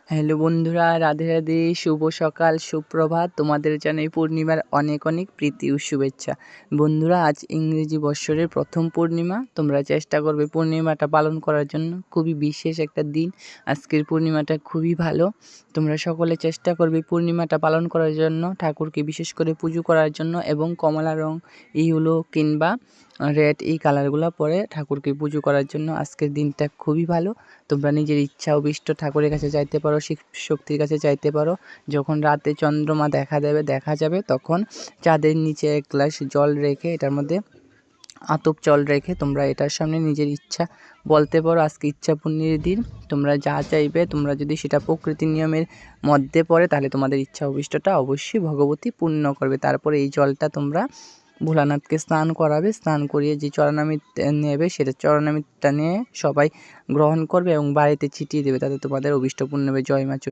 Hello বন্ধুরা, রাধে রাধে, শুভ সকাল, সুপ্রভাত। তোমাদের জানাই পূর্ণিমার অনেক অনেক প্রীতি ও শুভেচ্ছা। বন্ধুরা, আজ ইংরেজি বৎসরের প্রথম পূর্ণিমা। তোমরা চেষ্টা করবে পূর্ণিমাটা পালন করার জন্য। খুবই বিশেষ একটা দিন। আজকের পূর্ণিমাটা খুবই ভালো। তোমরা সকলে চেষ্টা করবে পূর্ণিমাটা পালন করার জন্য, ঠাকুরকে বিশেষ করে পুজো করার জন্য এবং কমলা রং, ইয়েলো কিংবা রেড এই কালারগুলো পরে ঠাকুরকে পুজো করার জন্য। আজকের দিনটা খুবই ভালো। তোমরা নিজের ইচ্ছা অভীষ্ট ঠাকুরের কাছে চাইতে পারো, শিব শক্তির কাছে চাইতে পারো। যখন রাতে চন্দ্রমা দেখা যাবে তখন চাঁদের নিচে এক গ্লাস জল রেখে, এটার মধ্যে আতপ জল রেখে তোমরা এটার সামনে নিজের ইচ্ছা বলতে পারো। আজকে ইচ্ছা পূর্ণের দিন। তোমরা যা চাইবে, তোমরা যদি সেটা প্রকৃতির নিয়মের মধ্যে পড়ে, তাহলে তোমাদের ইচ্ছা অভীষ্টটা অবশ্যই ভগবতী পূর্ণ করবে। তারপরে এই জলটা তোমরা ভোলানাথকে স্নান করাবে। স্নান করিয়ে যে চরণামৃত নেবে, সেটা চরণামৃতটা নিয়ে সবাই গ্রহণ করবে এবং বাড়িতে ছিটিয়ে দেবে, তাতে তোমাদের অভীষ্ট পূর্ণ হবে। জয় মা।